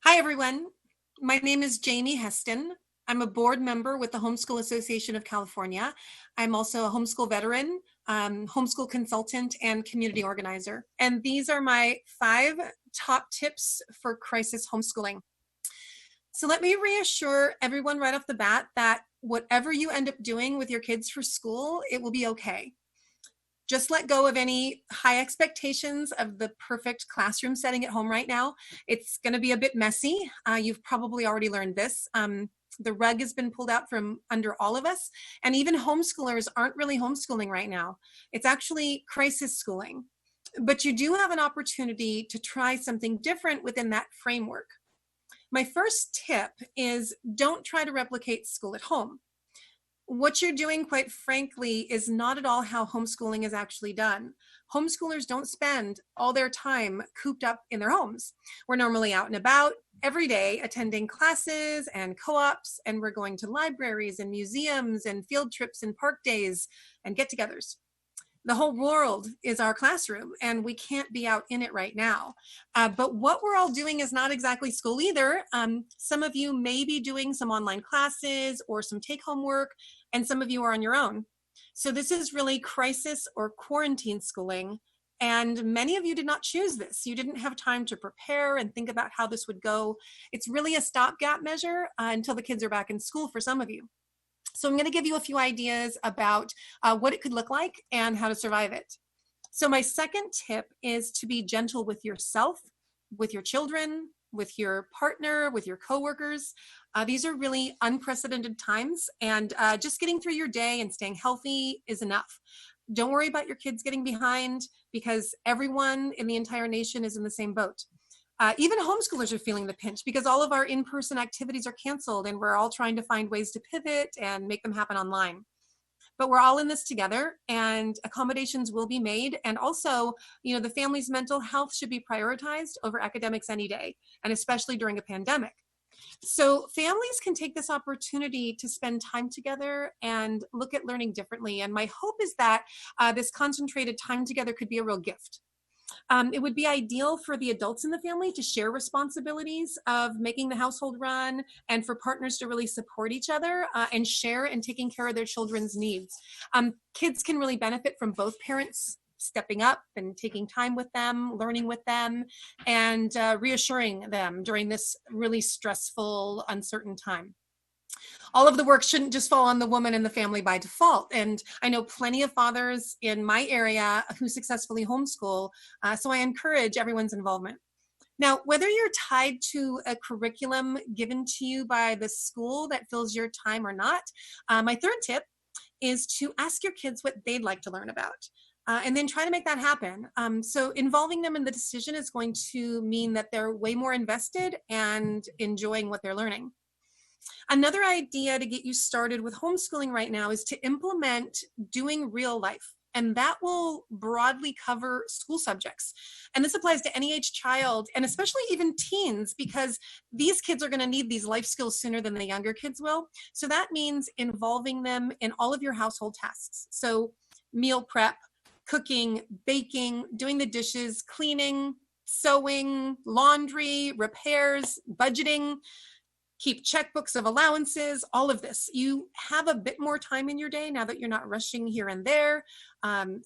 Hi, everyone. My name is Janie Heston. I'm a board member with the Homeschool Association of California. I'm also a homeschool veteran, homeschool consultant, and community organizer. And these are my 5 top tips for crisis homeschooling. So let me reassure everyone right off the bat that whatever you end up doing with your kids for school, it will be okay. Just let go of any high expectations of the perfect classroom setting at home right now. It's going to be a bit messy. You've probably already learned this. The rug has been pulled out from under all of us, and even homeschoolers aren't really homeschooling right now. It's actually crisis schooling. But you do have an opportunity to try something different within that framework. My first tip is don't try to replicate school at home. What you're doing, quite frankly, is not at all how homeschooling is actually done. Homeschoolers don't spend all their time cooped up in their homes. We're normally out and about every day attending classes and co-ops, and we're going to libraries and museums and field trips and park days and get-togethers. The whole world is our classroom, and we can't be out in it right now. But what we're all doing is not exactly school either. Some of you may be doing some online classes or some take-home work, and some of you are on your own. So this is really crisis or quarantine schooling, and many of you did not choose this. You didn't have time to prepare and think about how this would go. It's really a stopgap measure until the kids are back in school for some of you. So I'm going to give you a few ideas about what it could look like and how to survive it. So my second tip is to be gentle with yourself, with your children, with your partner, with your coworkers. These are really unprecedented times, and just getting through your day and staying healthy is enough. Don't worry about your kids getting behind, because everyone in the entire nation is in the same boat. Even homeschoolers are feeling the pinch because all of our in-person activities are canceled, and we're all trying to find ways to pivot and make them happen online. But we're all in this together, and accommodations will be made. And also, the family's mental health should be prioritized over academics any day, and especially during a pandemic. So families can take this opportunity to spend time together and look at learning differently. And my hope is that this concentrated time together could be a real gift. It would be ideal for the adults in the family to share responsibilities of making the household run, and for partners to really support each other and share in taking care of their children's needs. Kids can really benefit from both parents stepping up and taking time with them, learning with them, and reassuring them during this really stressful, uncertain time. All of the work shouldn't just fall on the woman in the family by default. And I know plenty of fathers in my area who successfully homeschool, so I encourage everyone's involvement. Now, whether you're tied to a curriculum given to you by the school that fills your time or not, my third tip is to ask your kids what they'd like to learn about. And then try to make that happen. So involving them in the decision is going to mean that they're way more invested and enjoying what they're learning. Another idea to get you started with homeschooling right now is to implement doing real life. And that will broadly cover school subjects. And this applies to any age child, and especially even teens, because these kids are going to need these life skills sooner than the younger kids will. So that means involving them in all of your household tasks. So meal prep, cooking, baking, doing the dishes, cleaning, sewing, laundry, repairs, budgeting, keep checkbooks of allowances, all of this. You have a bit more time in your day now that you're not rushing here and there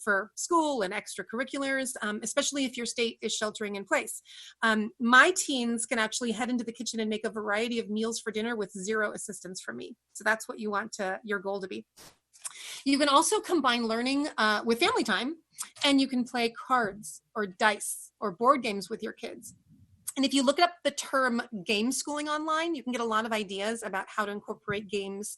for school and extracurriculars, especially if your state is sheltering in place. My teens can actually head into the kitchen and make a variety of meals for dinner with zero assistance from me. So that's what you want your goal to be. You can also combine learning with family time, and you can play cards or dice or board games with your kids. And if you look up the term game schooling online, you can get a lot of ideas about how to incorporate games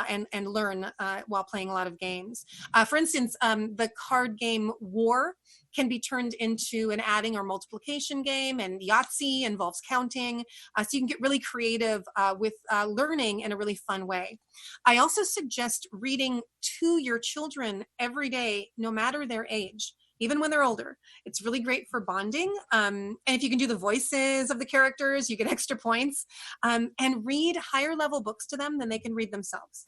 and learn while playing a lot of games. For instance, the card game War can be turned into an adding or multiplication game, and Yahtzee involves counting. So you can get really creative with learning in a really fun way. I also suggest reading to your children every day, no matter their age. even when they're older. It's really great for bonding. And if you can do the voices of the characters, you get extra points. And read higher level books to them than they can read themselves.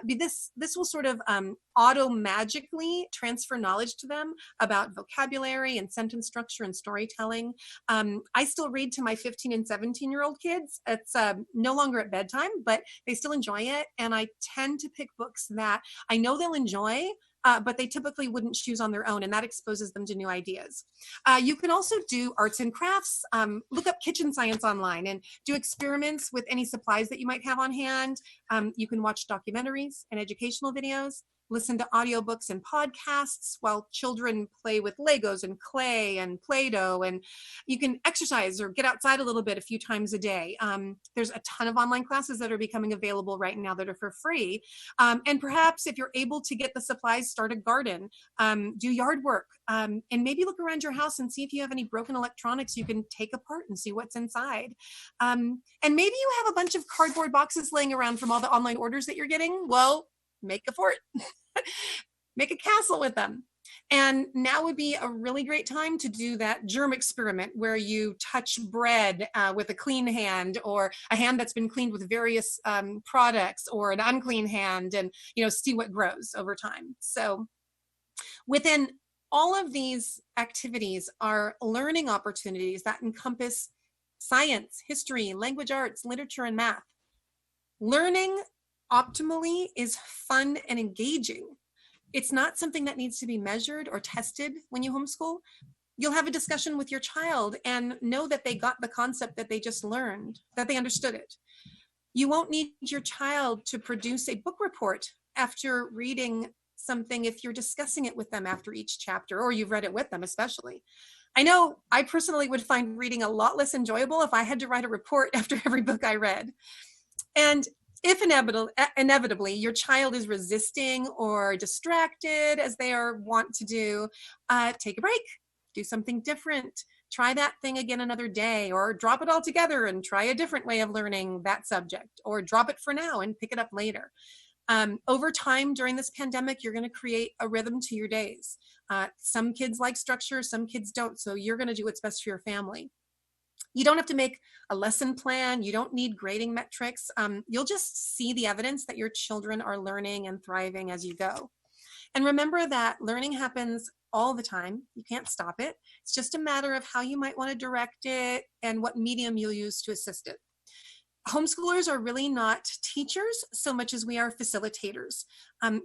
This will sort of auto-magically transfer knowledge to them about vocabulary and sentence structure and storytelling. I still read to my 15 and 17-year-old kids. It's no longer at bedtime, but they still enjoy it. And I tend to pick books that I know they'll enjoy, but they typically wouldn't choose on their own, and that exposes them to new ideas. You can also do arts and crafts, look up kitchen science online and do experiments with any supplies that you might have on hand. You can watch documentaries and educational videos, listen to audiobooks and podcasts while children play with Legos and clay and Play-Doh, and you can exercise or get outside a little bit a few times a day. There's a ton of online classes that are becoming available right now that are for free. And perhaps if you're able to get the supplies, start a garden, do yard work, and maybe look around your house and see if you have any broken electronics you can take apart and see what's inside. And maybe you have a bunch of cardboard boxes laying around from all the online orders that you're getting. Well, make a fort. Make a castle with them. And now would be a really great time to do that germ experiment where you touch bread with a clean hand, or a hand that's been cleaned with various products, or an unclean hand, and see what grows over time. So within all of these activities are learning opportunities that encompass science, history, language arts, literature, and math. Learning optimally is fun and engaging. It's not something that needs to be measured or tested when you homeschool. You'll have a discussion with your child and know that they got the concept that they just learned, that they understood it. You won't need your child to produce a book report after reading something if you're discussing it with them after each chapter, or you've read it with them especially. I know I personally would find reading a lot less enjoyable if I had to write a report after every book I read. And if inevitably your child is resisting or distracted, as they are wont to do, take a break, do something different, try that thing again another day, or drop it all together and try a different way of learning that subject, or drop it for now and pick it up later. Over time during this pandemic, you're going to create a rhythm to your days. Some kids like structure, some kids don't, so you're going to do what's best for your family. You don't have to make a lesson plan. You don't need grading metrics. You'll just see the evidence that your children are learning and thriving as you go. And remember that learning happens all the time. You can't stop it. It's just a matter of how you might want to direct it and what medium you'll use to assist it. Homeschoolers are really not teachers so much as we are facilitators.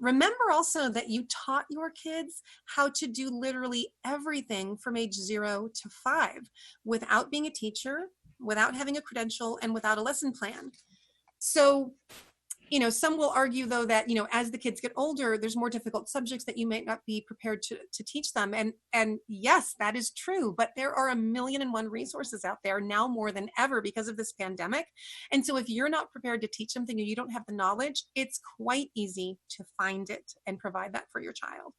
Remember also that you taught your kids how to do literally everything from age 0 to 5 without being a teacher, without having a credential, and without a lesson plan. So, some will argue though that, as the kids get older, there's more difficult subjects that you might not be prepared to teach them. And yes, that is true, but there are 1,000,001 resources out there now more than ever because of this pandemic. And so if you're not prepared to teach something or you don't have the knowledge, it's quite easy to find it and provide that for your child.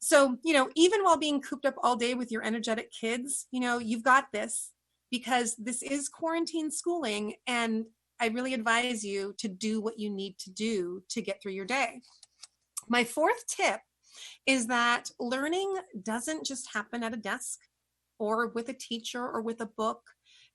So, even while being cooped up all day with your energetic kids, you've got this, because this is quarantine schooling, and I really advise you to do what you need to do to get through your day. My fourth tip is that learning doesn't just happen at a desk or with a teacher or with a book.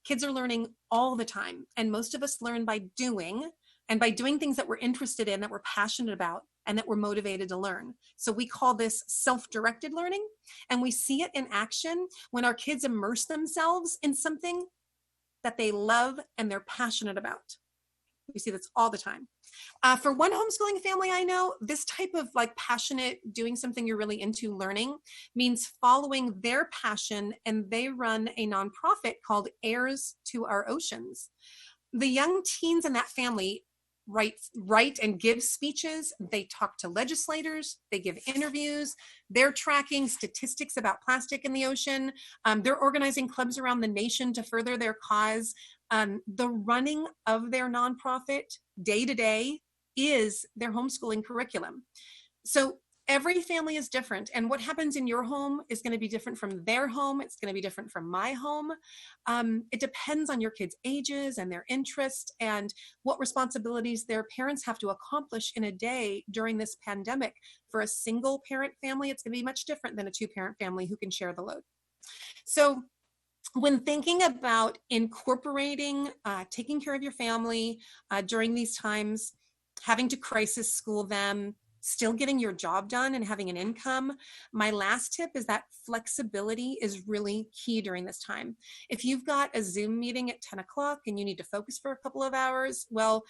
Kids are learning all the time, and most of us learn by doing, and by doing things that we're interested in, that we're passionate about, and that we're motivated to learn. So we call this self-directed learning, and we see it in action when our kids immerse themselves in something that they love and they're passionate about. We see this all the time. For one homeschooling family I know, this type of passionate doing something you're really into learning means following their passion, and they run a nonprofit called Heirs to Our Oceans. The young teens in that family write and give speeches. They talk to legislators. They give interviews. They're tracking statistics about plastic in the ocean. They're organizing clubs around the nation to further their cause. The running of their nonprofit day to day is their homeschooling curriculum. So every family is different, and what happens in your home is going to be different from their home. It's going to be different from my home. It depends on your kids' ages and their interests and what responsibilities their parents have to accomplish in a day during this pandemic. For a single parent family, it's going to be much different than a two-parent family who can share the load. So when thinking about incorporating taking care of your family during these times, having to crisis school them, still getting your job done and having an income, my last tip is that flexibility is really key during this time. If you've got a Zoom meeting at 10 o'clock and you need to focus for a couple of hours, well,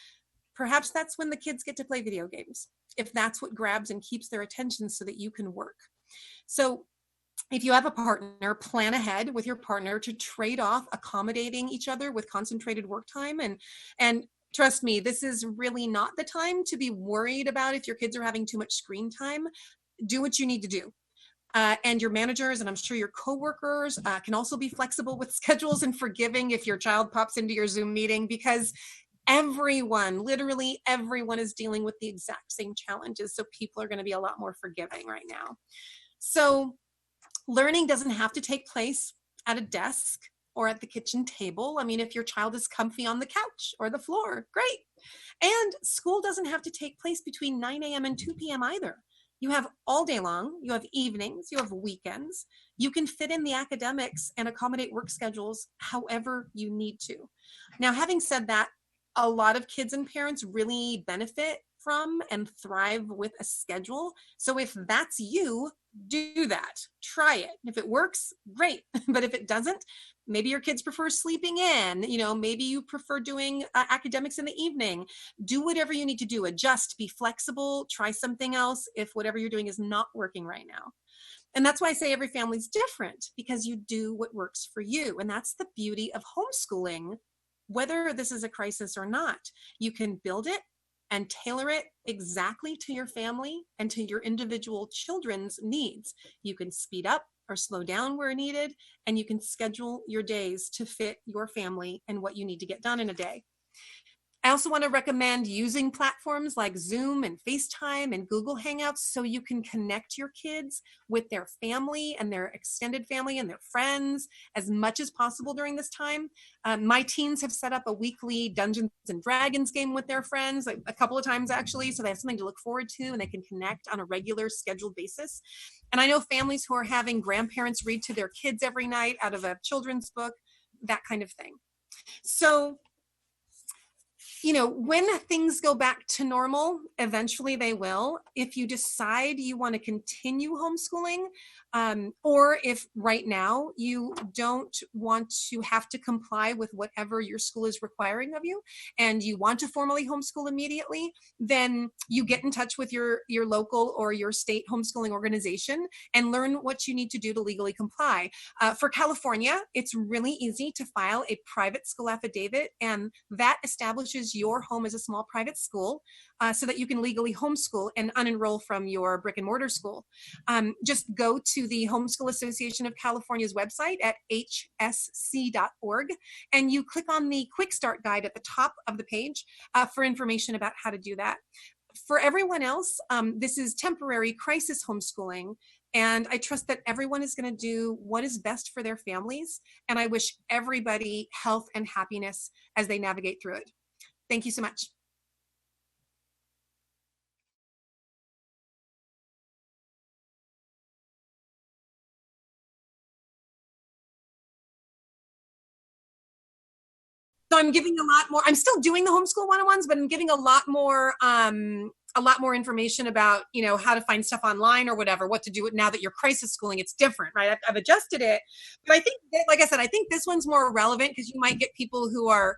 perhaps that's when the kids get to play video games, if that's what grabs and keeps their attention so that you can work. So if you have a partner, plan ahead with your partner to trade off accommodating each other with concentrated work time. And trust me, this is really not the time to be worried about if your kids are having too much screen time. Do what you need to do. And your managers, and I'm sure your coworkers can also be flexible with schedules and forgiving if your child pops into your Zoom meeting, because everyone, literally everyone, is dealing with the exact same challenges. So people are going to be a lot more forgiving right now. So learning doesn't have to take place at a desk or at the kitchen table. I mean, if your child is comfy on the couch or the floor, great. And school doesn't have to take place between 9 a.m. and 2 p.m. either. You have all day long, you have evenings, you have weekends. You can fit in the academics and accommodate work schedules however you need to. Now, having said that, a lot of kids and parents really benefit from and thrive with a schedule. So if that's you, do that. Try it. If it works, great. But if it doesn't, maybe your kids prefer sleeping in, maybe you prefer doing academics in the evening. Do whatever you need to do. Adjust, be flexible, try something else if whatever you're doing is not working right now. And that's why I say every family's different, because you do what works for you. And that's the beauty of homeschooling, whether this is a crisis or not. You can build it and tailor it exactly to your family and to your individual children's needs. You can speed up or slow down where needed, and you can schedule your days to fit your family and what you need to get done in a day. I also want to recommend using platforms like Zoom and FaceTime and Google Hangouts so you can connect your kids with their family and their extended family and their friends as much as possible during this time. My teens have set up a weekly Dungeons and Dragons game with their friends, like a couple of times actually, so they have something to look forward to and they can connect on a regular scheduled basis. And I know families who are having grandparents read to their kids every night out of a children's book, that kind of thing. So, when things go back to normal, eventually they will. If you decide you want to continue homeschooling, or if right now you don't want to have to comply with whatever your school is requiring of you, and you want to formally homeschool immediately, then you get in touch with your local or your state homeschooling organization and learn what you need to do to legally comply. For California, it's really easy to file a private school affidavit, and that establishes your home as a small private school so that you can legally homeschool and unenroll from your brick and mortar school. Just go to the Homeschool Association of California's website at hsc.org, and you click on the Quick Start Guide at the top of the page for information about how to do that. For everyone else, this is temporary crisis homeschooling, and I trust that everyone is going to do what is best for their families, and I wish everybody health and happiness as they navigate through it. Thank you so much. So I'm giving a lot more, I'm still doing the homeschool one-on-ones, but I'm giving a lot more information about, how to find stuff online or whatever, what to do now that you're crisis schooling. It's different, right? I've adjusted it, but I think, like I said, I think this one's more relevant because you might get people who are,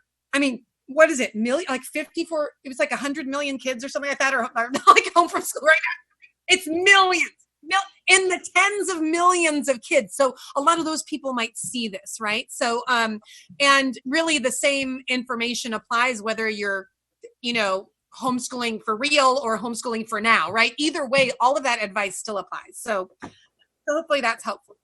what is it? Like 54, it was like 100 million kids or something like that, or like home from school right now. It's millions. In the tens of millions of kids. So a lot of those people might see this, right? So, and really the same information applies whether you're, homeschooling for real or homeschooling for now, right? Either way, all of that advice still applies. So hopefully that's helpful.